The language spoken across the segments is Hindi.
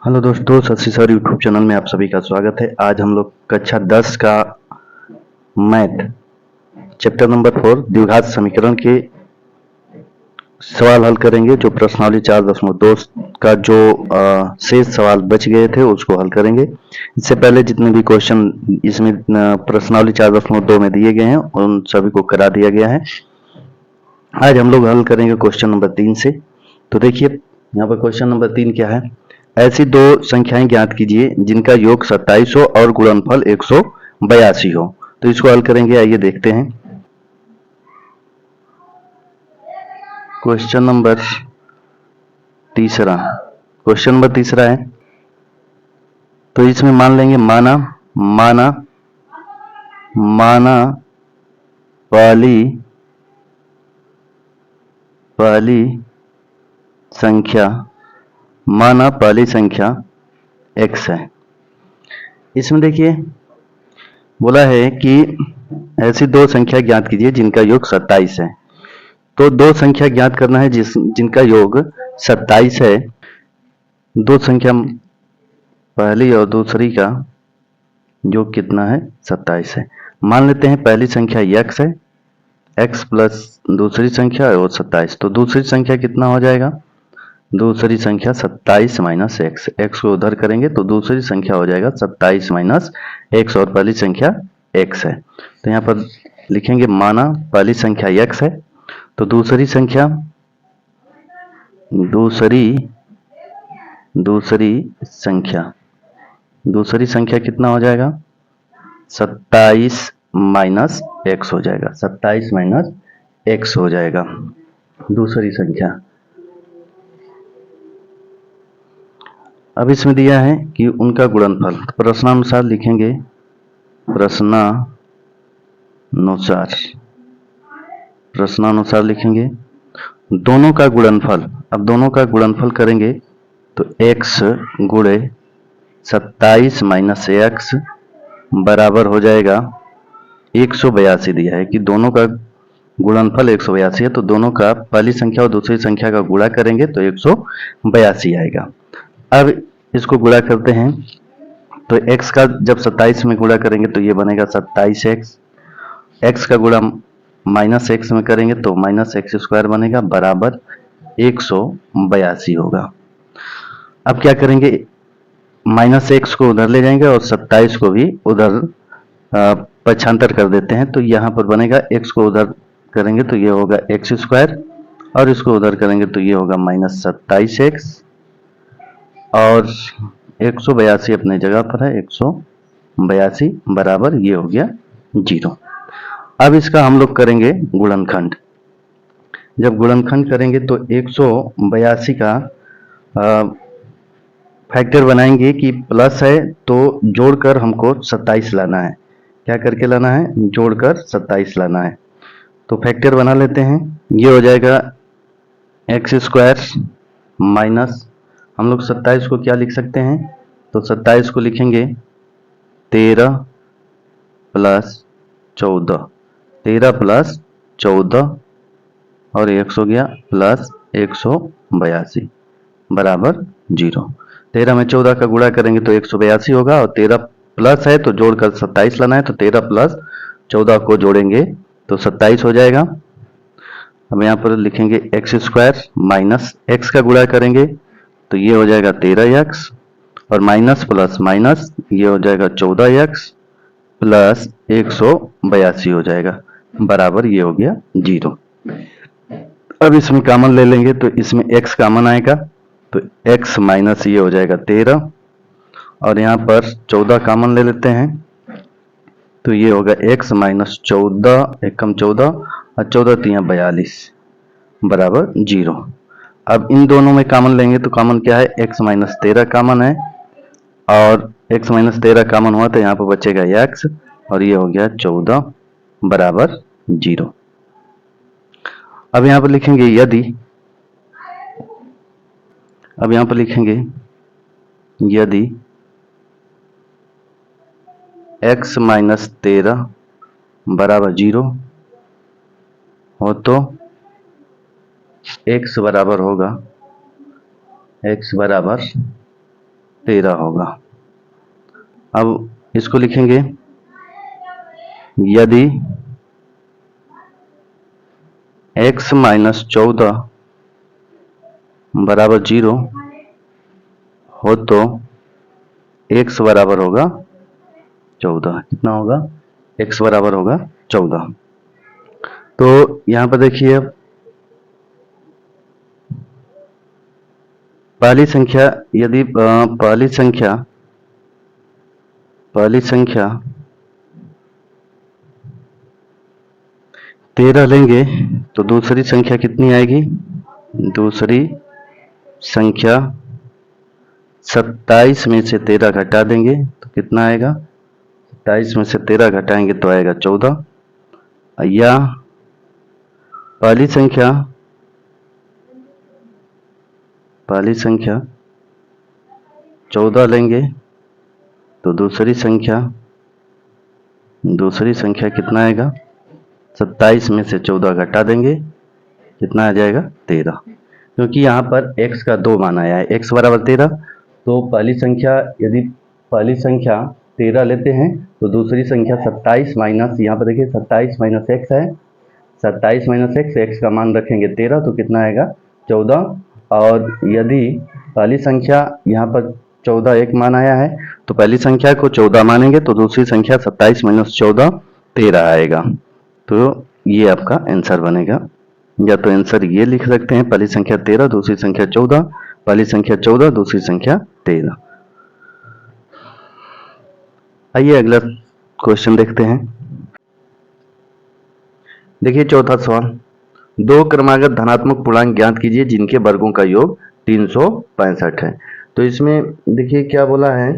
हेलो दोस्तों, सत श्री सर यूट्यूब चैनल में आप सभी का स्वागत है। आज हम लोग कक्षा 10 का मैथ चैप्टर नंबर 4 द्विघात समीकरण के सवाल हल करेंगे। जो प्रश्नावली 4.2 का जो शेष सवाल बच गए थे उसको हल करेंगे। इससे पहले जितने भी क्वेश्चन इसमें प्रश्नावली 4.2 में दिए गए हैं उन सभी को करा दिया गया है। आज हम लोग हल करेंगे क्वेश्चन नंबर 3 से। तो देखिए यहाँ पर क्वेश्चन नंबर 3 क्या है। ऐसी दो संख्याएं ज्ञात कीजिए जिनका योग 27 हो और गुणनफल 182 हो। तो इसको हल करेंगे, आइए देखते हैं। क्वेश्चन नंबर तीसरा है। तो इसमें मान लेंगे माना माना माना पहली संख्या x है। इसमें देखिए बोला है कि ऐसी दो संख्या ज्ञात कीजिए जिनका योग 27 है। तो दो संख्या ज्ञात करना है जिनका योग 27 है। दो संख्या पहली और दूसरी का योग कितना है, 27 है। मान लेते हैं पहली संख्या x है, x प्लस दूसरी संख्या और 27। तो दूसरी संख्या कितना हो जाएगा, दूसरी संख्या 27 माइनस एक्स। एक्स को उधर करेंगे तो दूसरी संख्या हो जाएगा 27 माइनस एक्स और पहली संख्या x है। तो यहाँ पर लिखेंगे माना पहली संख्या x है तो दूसरी संख्या कितना हो जाएगा, 27 माइनस एक्स हो जाएगा। 27 माइनस एक्स हो जाएगा दूसरी संख्या। अब इसमें दिया है कि उनका गुणनफल। प्रश्नानुसार लिखेंगे, प्रश्नानुसार लिखेंगे दोनों का गुणनफल। अब दोनों का गुणनफल करेंगे तो x गुणे 27 माइनस एक्स बराबर हो जाएगा 182। दिया है कि दोनों का गुणनफल 182 है, तो दोनों का पहली संख्या और दूसरी संख्या का गुणा करेंगे तो 182 आएगा। अब इसको गुणा करते हैं तो x का जब 27 में गुणा करेंगे तो ये बनेगा 27x। x का गुणा माइनस एक्स में करेंगे तो माइनस एक्स स्क्वायर बनेगा बराबर 182 होगा। अब क्या करेंगे, माइनस एक्स को उधर ले जाएंगे और 27 को भी उधर पक्षांतर कर देते हैं। तो यहाँ पर बनेगा x को उधर करेंगे तो ये होगा एक्स स्क्वायर और इसको उधर करेंगे तो ये होगा माइनस 27x और 182 अपने जगह पर है, 182 बराबर ये हो गया 0। अब इसका हम लोग करेंगे गुणनखंड। जब गुणनखंड करेंगे तो 182 का फैक्टर बनाएंगे कि प्लस है तो जोड़कर हमको 27 लाना है। क्या करके लाना है, जोड़कर 27 लाना है। तो फैक्टर बना लेते हैं। ये हो जाएगा एक्स स्क्वायर माइनस, हम लोग 27 को क्या लिख सकते हैं, तो 27 को लिखेंगे 13 प्लस 14, 13 प्लस 14 और x हो गया प्लस 182 बराबर 0। 13 में 14 का गुणा करेंगे तो 182 होगा और 13 प्लस है तो जोड़कर 27 लाना है, तो 13 प्लस 14 को जोड़ेंगे तो 27 हो जाएगा। अब यहाँ पर लिखेंगे एक्स स्क्वायर माइनस एक्स का गुणा करेंगे तो ये हो जाएगा 13x और माइनस प्लस माइनस ये हो जाएगा 14x प्लस 182 हो जाएगा बराबर ये हो गया 0। अब इसमें कॉमन ले लेंगे तो इसमें x कॉमन आएगा तो x माइनस ये हो जाएगा 13 और यहाँ पर 14 कॉमन ले लेते हैं तो ये होगा x माइनस 14 एकम 14 और 14 तिया 42 बराबर 0। अब इन दोनों में कॉमन लेंगे तो कॉमन क्या है, x माइनस 13 कॉमन है और x माइनस 13 कॉमन हुआ तो यहाँ पर बचेगा x और ये हो गया 14 बराबर 0। अब यहाँ पर लिखेंगे यदि x माइनस 13 बराबर 0 हो तो x बराबर होगा, x बराबर 13 होगा। अब इसको लिखेंगे, यदि x माइनस 14 बराबर 0 हो तो x बराबर होगा 14। कितना होगा? x बराबर होगा 14। तो यहां पर देखिए, अब पहली संख्या, यदि पहली संख्या 13 लेंगे तो दूसरी संख्या कितनी आएगी? दूसरी संख्या 27 में से 13 घटा देंगे तो कितना आएगा? 27 में से 13 घटाएंगे तो आएगा 14। या पहली संख्या 14 लेंगे तो दूसरी संख्या कितना आएगा? 27 में से 14 घटा देंगे, कितना आ जाएगा? 13। क्योंकि यहाँ पर x का 2 मान आया है, x बराबर 13। तो यदि पहली संख्या 13 लेते हैं तो दूसरी संख्या 27 माइनस, यहाँ पर देखिए 27 माइनस x है, 27 माइनस x का मान रखेंगे 13 तो कितना आएगा? 14। और यदि पहली संख्या यहाँ पर 14 एक मान आया है तो पहली संख्या को 14 मानेंगे तो दूसरी संख्या 27 माइनस 14 13 आएगा। तो ये आपका आंसर बनेगा। या तो आंसर ये लिख सकते हैं, पहली संख्या 13 दूसरी संख्या 14, पहली संख्या 14 दूसरी संख्या 13। आइए अगला क्वेश्चन देखते हैं। देखिए चौथा सवाल, दो क्रमागत धनात्मक पूर्णांक ज्ञात कीजिए जिनके वर्गों का योग 365 है। तो इसमें देखिए क्या बोला है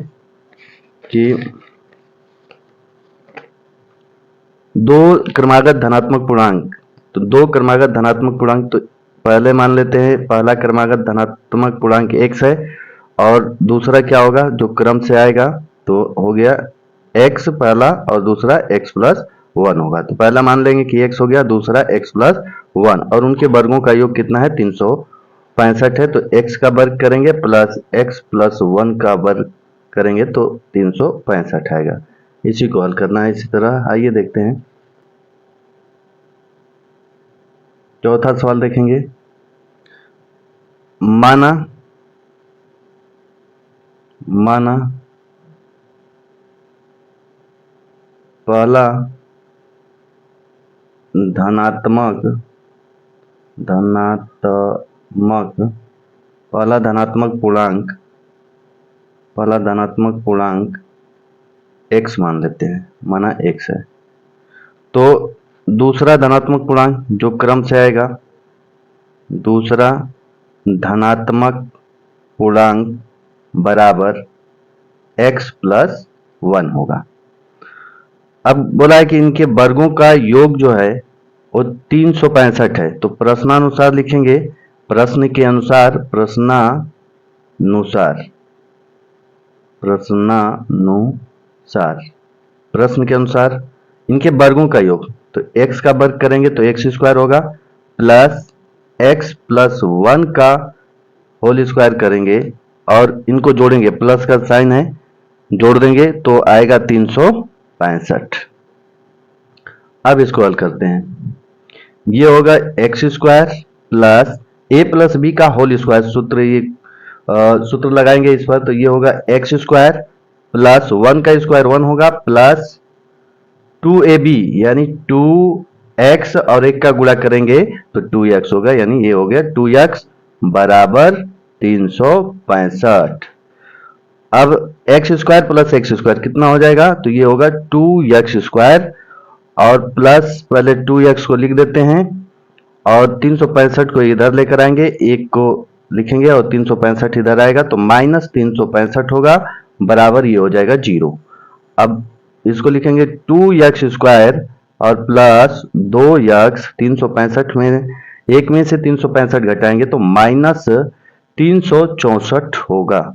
कि दो क्रमागत धनात्मक पूर्णांक, तो दो क्रमागत धनात्मक पूर्णांक, तो पहले मान लेते हैं पहला क्रमागत धनात्मक पूर्णांक x है और दूसरा क्या होगा जो क्रम से आएगा, तो हो गया x पहला और दूसरा x प्लस 1 होगा। तो पहला मान लेंगे कि x हो गया, दूसरा x प्लस 1 और उनके वर्गों का योग कितना है? 365 है। तो x का वर्ग करेंगे प्लस x प्लस 1 का वर्ग करेंगे तो 365 आएगा। इसी को हल करना है इसी तरह। आइए देखते हैं चौथा सवाल देखेंगे। माना पहला धनात्मक पूर्णांक x मान लेते हैं, माना x है। तो दूसरा धनात्मक पूर्णांक जो क्रम से आएगा, दूसरा धनात्मक पूर्णांक बराबर x प्लस 1 होगा। अब बोला है कि इनके वर्गों का योग जो है वो 365 है। तो प्रश्नानुसार लिखेंगे, प्रश्न के अनुसार इनके वर्गों का योग, तो x का वर्ग करेंगे तो x स्क्वायर होगा प्लस x प्लस 1 का होल स्क्वायर करेंगे और इनको जोड़ेंगे, प्लस का साइन है, जोड़ देंगे तो आएगा 365। अब इसको हल करते हैं। ये होगा x square plus a plus B का होल स्क्वायर, सूत्र लगाएंगे इस पर, तो ये होगा x स्क्वायर प्लस 1 का स्क्वायर 1 होगा प्लस 2ab यानी 2x और 1 का गुणा करेंगे तो 2x होगा, यानी ये हो गया 2x बराबर 365। अब x square plus x square कितना हो जाएगा? तो ये होगा 2x स्क्वायर और प्लस पहले 2x को लिख देते हैं और 365 को इधर लेकर आएंगे, एक को लिखेंगे और 365 इधर आएगा तो माइनस 365 होगा, बराबर ये हो जाएगा 0। अब इसको लिखेंगे 2x स्क्वायर और प्लस 2x, 365 में एक में से 365 घटाएंगे तो माइनस 364 होगा,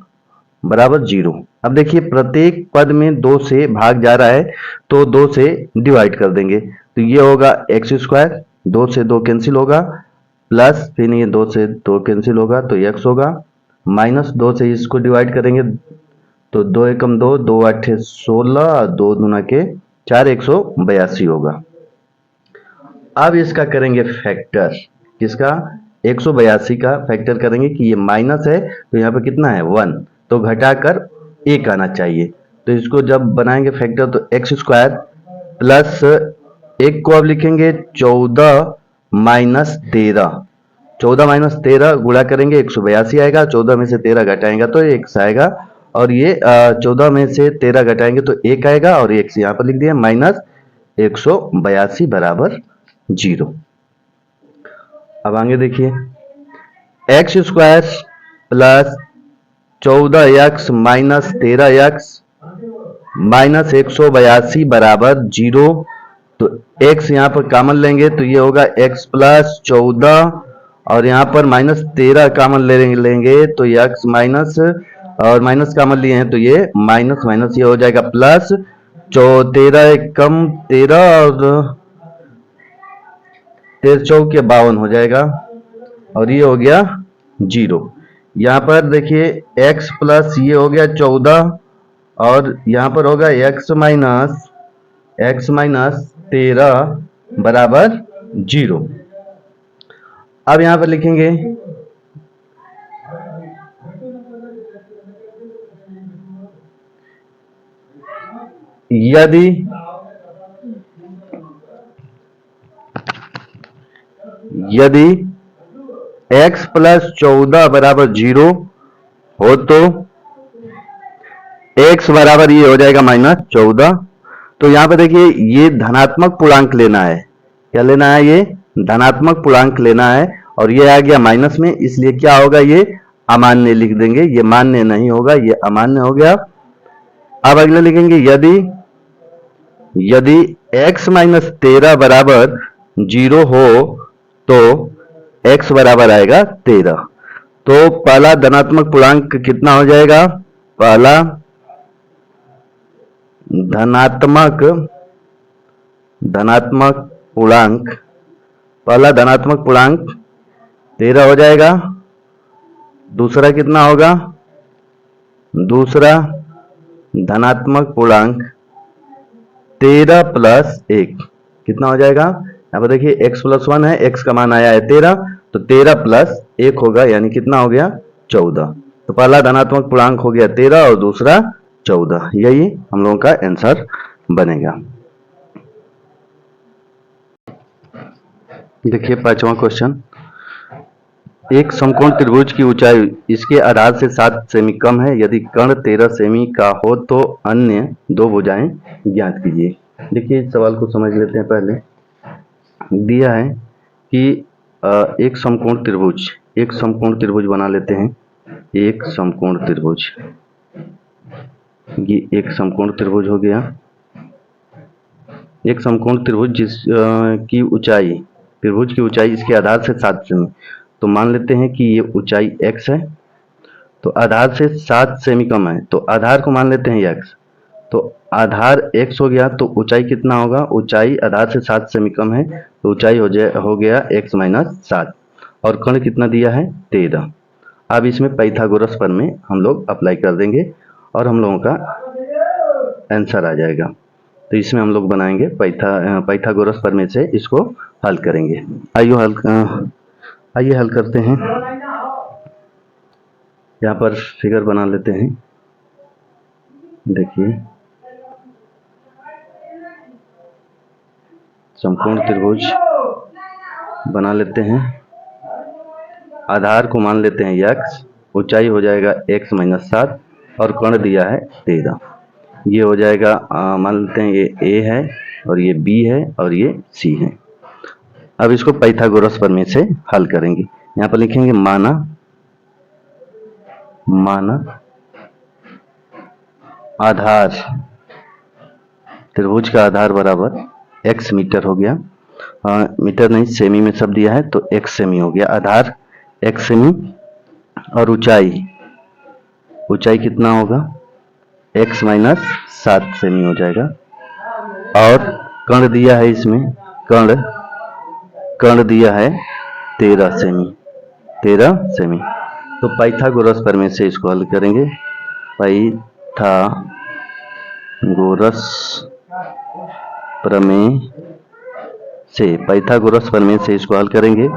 बराबर 0। अब देखिए प्रत्येक पद में 2 से भाग जा रहा है तो 2 से डिवाइड कर देंगे, तो ये होगा x स्क्वायर, 2 से 2 कैंसिल होगा, प्लस फिर ये 2 से 2 कैंसिल होगा तो x होगा, माइनस 2 से इसको डिवाइड करेंगे तो 2 एकम 2, 2 आठे 16, 2 दूना के 4, 182 होगा। अब इसका करेंगे फैक्टर, किसका? 182 का फैक्टर करेंगे कि ये माइनस है तो यहाँ पे कितना है 1, तो घटाकर 1 आना चाहिए। तो इसको जब बनाएंगे फैक्टर तो एक्स स्क्वायर प्लस 1 को अब लिखेंगे 14 माइनस 13, 14 माइनस 13 गुणा करेंगे 182 आएगा, 14 में से 13 घटाएंगे तो x आएगा, और ये 14 में से 13 घटाएंगे तो 1 आएगा, और x यहाँ पर लिख दिया माइनस 182 बराबर 0। अब आगे देखिए, x square plus 14x minus 13x minus 182 बराबर 0। तो x यहाँ पर कॉमन लेंगे तो ये होगा x प्लस 14, और यहाँ पर माइनस 13 कॉमन लेंगे तो ये x माइनस, और माइनस कॉमन लिए हैं तो ये माइनस माइनस ये हो जाएगा प्लस 13 एकम 13 और 13 चौके 52 हो जाएगा, और ये हो गया 0। यहाँ पर देखिए x प्लस ये हो गया 14, और यहाँ पर होगा x माइनस 13 बराबर 0। अब यहाँ पर लिखेंगे यदि x प्लस 14 बराबर 0 हो तो x बराबर ये हो जाएगा माइनस 14। तो यहाँ पे देखिए ये धनात्मक पूर्णांक लेना है, क्या लेना है? ये धनात्मक पूर्णांक लेना है, और ये आ गया माइनस में, इसलिए क्या होगा? ये अमान्य लिख देंगे, ये मान्य नहीं होगा, ये अमान्य हो गया। अब अगले लिखेंगे यदि x माइनस 13 बराबर 0 हो तो x बराबर आएगा 13। तो पहला धनात्मक पूर्णांक कितना हो जाएगा? पहला धनात्मक पूर्णांक 13 हो जाएगा। दूसरा कितना होगा? दूसरा धनात्मक पूर्णांक 13 प्लस 1 कितना हो जाएगा? यहाँ पर देखिए x प्लस 1 है, x का मान आया है 13, तो 13 प्लस 1 होगा, यानी कितना हो गया? 14। तो पहला धनात्मक पूर्णांक हो गया 13 और दूसरा 14। यही हम लोगों का आंसर बनेगा। देखिए 5वां क्वेश्चन, एक समकोण त्रिभुज की ऊंचाई इसके आधार से 7 सेमी कम है, यदि कर्ण 13 सेमी का हो तो अन्य दो भुजाएं ज्ञात कीजिए। देखिए इस सवाल को समझ लेते हैं। पहले दिया है कि एक समकोण त्रिभुज बना लेते हैं। एक समकोण त्रिभुज, ये एक समकोण त्रिभुज हो गया। एक समकोण त्रिभुज जिस की ऊंचाई, त्रिभुज की ऊंचाई इसके आधार से 7 सेमी, तो मान लेते हैं कि ये ऊंचाई x है, तो आधार से 7 सेमी कम है, तो आधार को मान लेते हैं x, तो आधार x हो गया, तो ऊंचाई कितना होगा? ऊंचाई आधार से 7 सेमी कम है, तो ऊंचाई हो गया x माइनस 7, और कर्ण कितना दिया है? 13। अब इसमें पाइथागोरस प्रमेय हम लोग अप्लाई कर देंगे और हम लोगों का आंसर आ जाएगा। तो इसमें हम लोग बनाएंगे पाइथागोरस प्रमेय से इसको हल करेंगे। आइए हल करते हैं। यहाँ पर फिगर बना लेते हैं। देखिए समकोण त्रिभुज बना लेते हैं। आधार को मान लेते हैं x, ऊंचाई हो जाएगा x माइनस 7 और कर्ण दिया है 13। ये हो जाएगा मान लेते हैं ये a है और ये b है और ये c है। अब इसको पाइथागोरस प्रमेय से हल करेंगे। यहाँ पर लिखेंगे माना आधार, त्रिभुज का आधार बराबर x मीटर हो गया, मीटर नहीं सेमी में सब दिया है तो x सेमी हो गया। आधार x सेमी और ऊंचाई कितना होगा? x माइनस 7 सेमी हो जाएगा। और कर्ण दिया है, इसमें कर्ण दिया है 13 सेमी। तो पाइथागोरस प्रमेय से इसको हल करेंगे। पाइथागोरस प्रमेय से इसको हल करेंगे।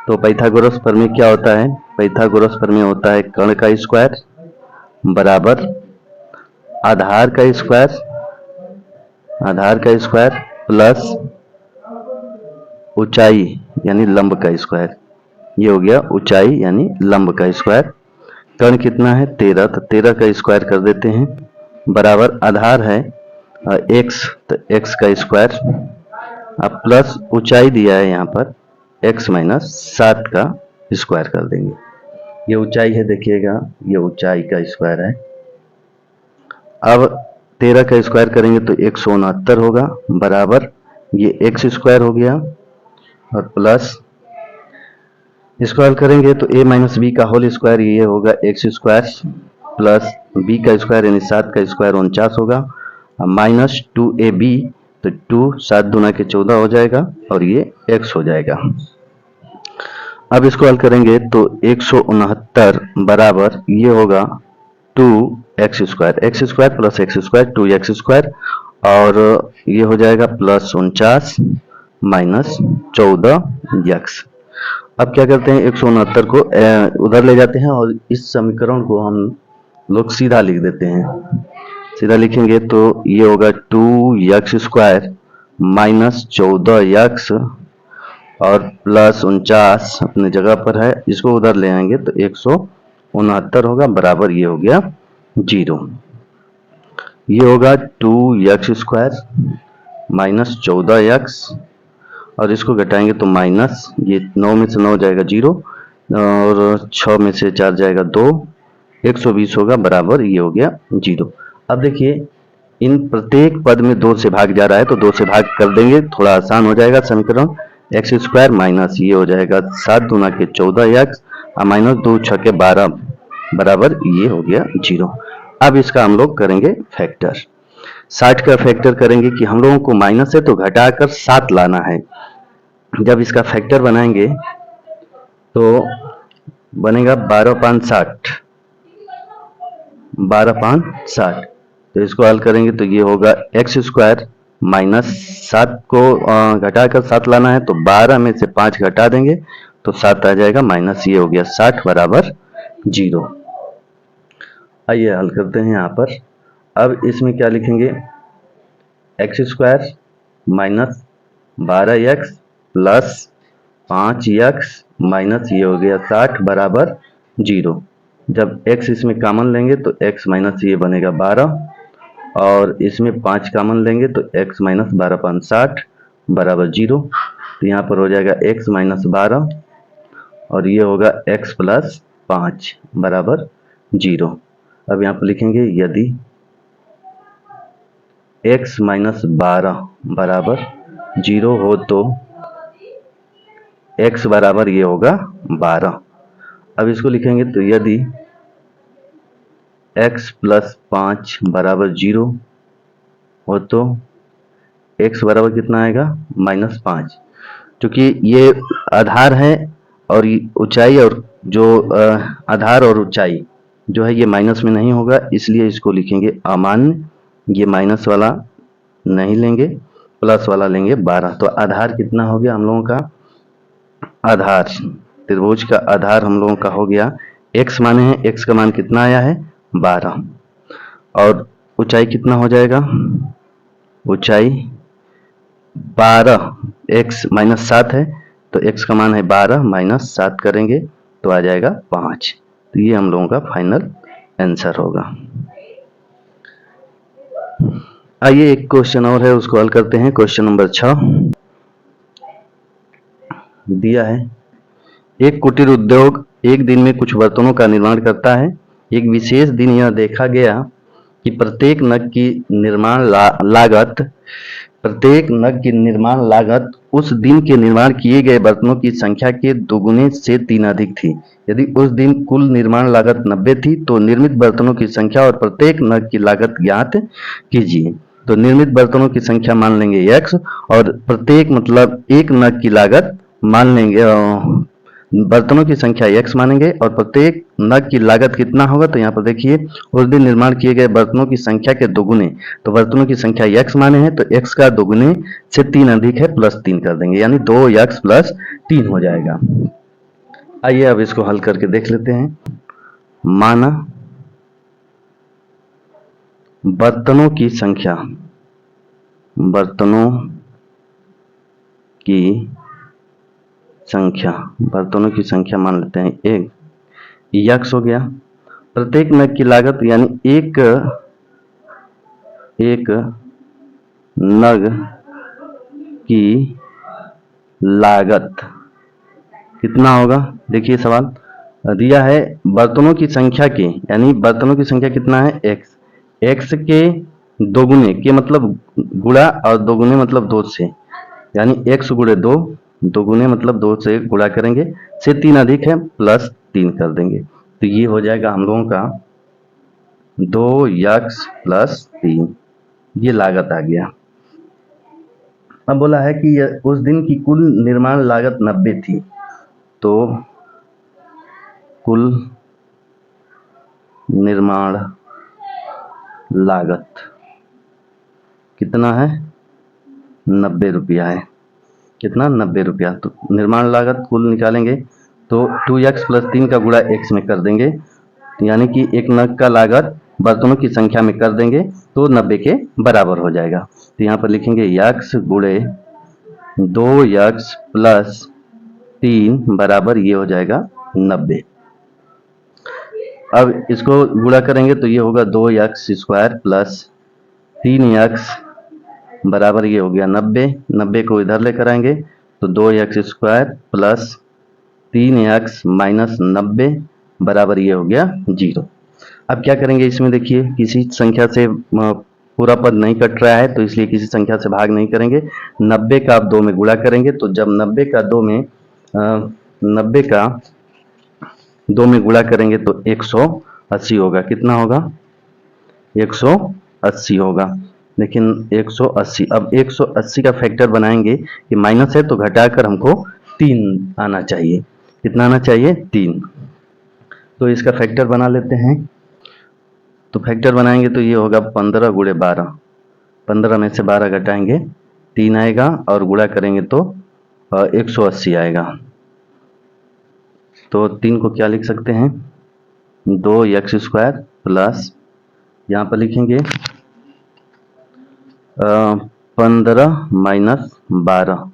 तो पाइथागोरस प्रमेय क्या होता है? पाइथागोरस प्रमेय होता है कर्ण का स्क्वायर बराबर आधार का स्क्वायर प्लस ऊंचाई यानी लंब का स्क्वायर। ये हो गया ऊंचाई यानी लंब का स्क्वायर। कर्ण कितना है? 13, तो 13 का स्क्वायर कर देते हैं बराबर आधार है x, तो x का स्क्वायर अब प्लस ऊंचाई दिया है यहाँ पर x माइनस 7 का स्क्वायर कर देंगे। ये ऊंचाई है, देखिएगा ये ऊंचाई का स्क्वायर है। अब 13 का स्क्वायर करेंगे तो 169 होगा बराबर ये x स्क्वायर हो गया और प्लस इसको हल करेंगे तो a माइनस बी का होल स्क्वायर, ये होगा x स्क्वायर प्लस b का स्क्वायर यानी 7 का स्क्वायर 49 होगा माइनस 2ab, तो 2 7 दूना के 14 हो जाएगा और ये x हो जाएगा। अब इसको हल करेंगे तो 169 बराबर ये होगा 2x square plus x square 2x square और ये हो जाएगा प्लस 49 माइनस 14x। अब क्या करते हैं 169 को उधर ले जाते हैं और इस समीकरण को हम लोग सीधा लिख देते हैं। सीधा लिखेंगे तो ये होगा 2x स्क्वायर माइनस 14x और प्लस 49 अपने जगह पर है, इसको उधर ले आएंगे तो 169 होगा बराबर ये हो गया 0। ये होगा 2x स्क्वायर माइनस 14x और इसको घटाएंगे तो माइनस ये 9 में से 9 जाएगा 0 और 6 में से 4 जाएगा 2, 120 होगा बराबर ये हो गया 0। अब देखिए इन प्रत्येक पद में 2 से भाग जा रहा है तो 2 से भाग कर देंगे, थोड़ा आसान हो जाएगा समीकरण। x स्क्वायर माइनस ये हो जाएगा 7 दूना के 14x और माइनस 2 6 के 12 बराबर ये हो गया 0। अब इसका हम लोग करेंगे फैक्टर। 60 का फैक्टर करेंगे कि हम लोगों को माइनस है तो घटाकर 7 लाना है। जब इसका फैक्टर बनाएंगे तो बनेगा 12 5 60, 12 5 60। तो इसको हल करेंगे तो ये होगा x स्क्वायर माइनस 7 को घटाकर 7 लाना है तो 12 में से 5 घटा देंगे तो 7 आ जाएगा माइनस ये हो गया 60 बराबर 0। आइए हल करते हैं यहाँ पर। अब इसमें क्या लिखेंगे x square minus 12x plus 5x minus ये हो गया 60 बराबर 0। जब x इसमें कॉमन लेंगे तो x माइनस ये बनेगा 12 और इसमें 5 कॉमन लेंगे तो x माइनस 12 5 60 बराबर 0। तो यहाँ पर हो जाएगा x माइनस 12 और ये होगा x प्लस 5 बराबर 0। अब यहाँ पर लिखेंगे यदि x माइनस 12 बराबर 0 हो तो x बराबर ये होगा 12। अब इसको लिखेंगे तो यदि x प्लस 5 बराबर 0 हो तो x बराबर कितना आएगा माइनस 5। क्योंकि ये आधार है और ऊंचाई और जो आधार और ऊंचाई जो है ये माइनस में नहीं होगा, इसलिए इसको लिखेंगे अमान्य। ये माइनस वाला नहीं लेंगे, प्लस वाला लेंगे 12। तो आधार कितना हो गया हम लोगों का? आधार त्रिभुज का आधार हम लोगों का हो गया x माने हैं, x का मान कितना आया है 12 और ऊंचाई कितना हो जाएगा? ऊंचाई 12, x माइनस 7 है तो x का मान है 12 माइनस 7 करेंगे तो आ जाएगा 5। तो ये हम लोगों का फाइनल आंसर होगा। आइए एक क्वेश्चन और है उसको हल करते हैं। क्वेश्चन नंबर 6 दिया है, एक कुटीर उद्योग एक दिन में कुछ बर्तनों का निर्माण करता है। एक विशेष दिन यह देखा गया कि प्रत्येक नग की निर्माण लागत उस दिन के निर्माण किए गए बर्तनों की संख्या के दोगुने से 3 अधिक थी। यदि उस दिन कुल निर्माण लागत 90 थी तो निर्मित बर्तनों की संख्या और प्रत्येक नग की लागत ज्ञात कीजिए। तो निर्मित बर्तनों की संख्या मान लेंगे x और प्रत्येक मतलब एक नग की लागत मान लेंगे बर्तनों की संख्या x मानेंगे और प्रत्येक नग की लागत कितना होगा, तो यहाँ पर देखिए उस दिन निर्माण किए गए बर्तनों की संख्या के दोगुने, तो बर्तनों की संख्या x माने हैं तो x का दोगुने से 3 अधिक है प्लस 3 कर देंगे, यानी 2x प्लस 3 हो जाएगा। आइए अब इसको हल करके देख लेते हैं। माना बर्तनों की संख्या बर्तनों की संख्या मान लेते हैं एक यक्स हो गया। प्रत्येक नग की लागत यानी एक नग की लागत कितना होगा, देखिए सवाल दिया है बर्तनों की संख्या के, यानी बर्तनों की संख्या कितना है एक्स, एक्स के दोगुने के मतलब गुणा और दोगुने मतलब 2 से, यानी एक्स गुणे 2, दोगुने मतलब 2 से गुणा करेंगे, से 3 अधिक है प्लस 3 कर देंगे, तो ये हो जाएगा हम लोगों का 2x प्लस 3, ये लागत आ गया। अब बोला है कि उस दिन की कुल निर्माण लागत 90 थी, तो कुल निर्माण लागत कितना है, 90 रुपया है। कितना, 90 रुपया। तो निर्माण लागत कुल निकालेंगे तो 2x प्लस 3 का गुणा x में कर देंगे, यानी कि एक नग का लागत बर्तनों की संख्या में कर देंगे तो 90 के बराबर हो जाएगा। तो यहाँ पर लिखेंगे x गुणे 2x प्लस 3 बराबर ये हो जाएगा 90। अब इसको गुणा करेंगे तो ये होगा 2x स्क्वायर प्लस 3x बराबर ये हो गया 90। 90 को इधर लेकर आएंगे तो 2x square plus 3x minus 90 बराबर ये हो गया 0। अब क्या करेंगे इसमें, देखिए किसी संख्या से पूरा पद नहीं कट रहा है तो इसलिए किसी संख्या से भाग नहीं करेंगे। 90 का आप 2 में गुणा करेंगे तो जब 90 का 2 में गुणा करेंगे तो 180 होगा। कितना होगा, 180 होगा। लेकिन 180, अब 180 का फैक्टर बनाएंगे कि माइनस है तो घटाकर हमको 3 आना चाहिए। कितना आना चाहिए, 3। तो इसका फैक्टर बना लेते हैं। तो फैक्टर बनाएंगे तो ये होगा 15 गुणे 12, 15 में से 12 घटाएंगे 3 आएगा और गुणा करेंगे तो 180 आएगा। तो 3 को क्या लिख सकते हैं, 2x स्क्वायर प्लस यहाँ पर लिखेंगे 15 माइनस 12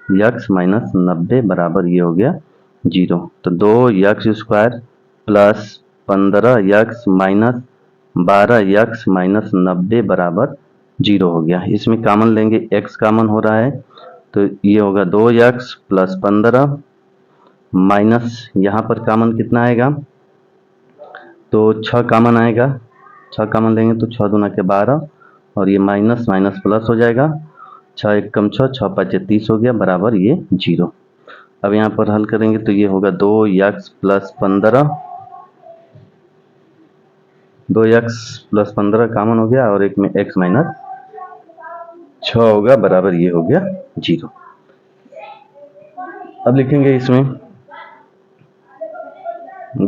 x माइनस 90 बराबर ये हो गया 0। तो 2x square plus 15x minus 12x minus 90 बराबर 0 हो गया। इसमें कॉमन लेंगे, x कॉमन हो रहा है तो ये होगा 2x प्लस 15 माइनस यहाँ पर कॉमन कितना आएगा, तो 6 कॉमन आएगा। 6 कॉमन लेंगे तो 6 दूना के 12 और ये माइनस माइनस प्लस हो जाएगा। 6 एक कम 6, 6 5 30 हो गया बराबर ये 0। अब यहाँ पर हल करेंगे तो ये होगा 2x plus 15, 2x plus 15 common हो गया और एक में x माइनस 6 होगा बराबर ये हो गया 0। अब लिखेंगे इसमें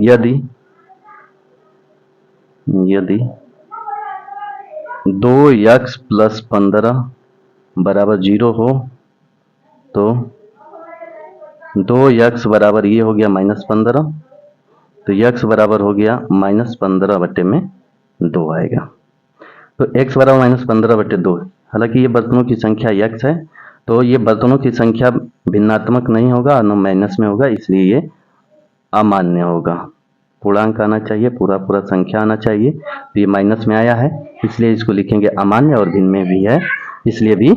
यदि 2x प्लस 15 बराबर 0 हो तो 2x बराबर ये हो गया माइनस 15, तो x बराबर हो गया माइनस 15 बटे में 2 आएगा। तो x बराबर माइनस 15 बटे 2, हालांकि ये बर्तनों की संख्या x है तो ये बर्तनों की संख्या भिन्नात्मक नहीं होगा, न माइनस में होगा, इसलिए ये अमान्य होगा। पूर्णांक आना चाहिए, पूरा पूरा संख्या आना चाहिए, तो ये माइनस में आया है इसलिए इसको लिखेंगे अमान्य, और भिन्न में भी है इसलिए भी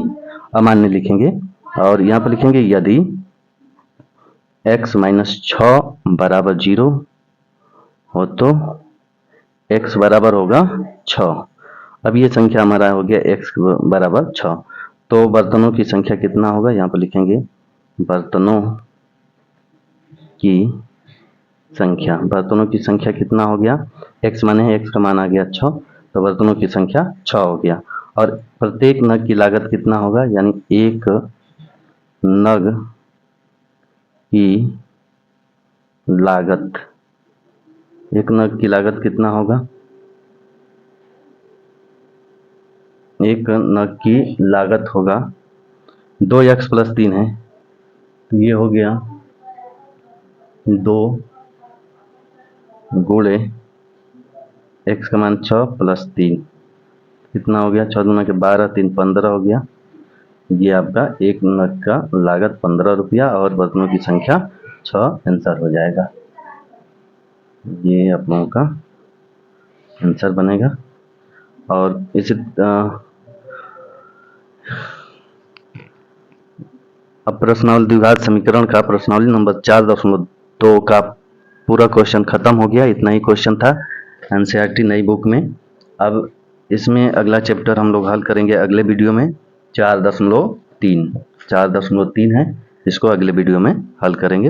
अमान्य लिखेंगे। और यहाँ पर लिखेंगे यदि x माइनस 6 बराबर 0 हो तो x बराबर होगा 6। अब ये संख्या हमारा हो गया x बराबर 6, तो बर्तनों की संख्या कितना होगा, यहाँ पर लिखेंगे बर्तनों की संख्या कितना हो गया, x माने x का मान आ गया 6, तो बर्तनों की संख्या 6 हो गया। और प्रत्येक नग की लागत कितना होगा, यानी एक नग की लागत, एक नग की लागत कितना होगा, एक नग की लागत होगा 2x + 3 है, तो ये हो गया 2 गुणे x का मान 6 + 3, कितना हो गया, 6 दूना के 12, 3 15 हो गया। ये आपका एक नग का लागत 15 रुपया और बर्तनों की संख्या 6 आंसर हो जाएगा। ये आप लोगों का आंसर बनेगा। और इसी अब प्रश्नावली द्विघात समीकरण का प्रश्नावली नंबर 4.2 का पूरा क्वेश्चन खत्म हो गया। इतना ही क्वेश्चन था एनसीईआरटी नई बुक में। अब इसमें अगला चैप्टर हम लोग हल करेंगे अगले वीडियो में 4.3 है, इसको अगले वीडियो में हल करेंगे।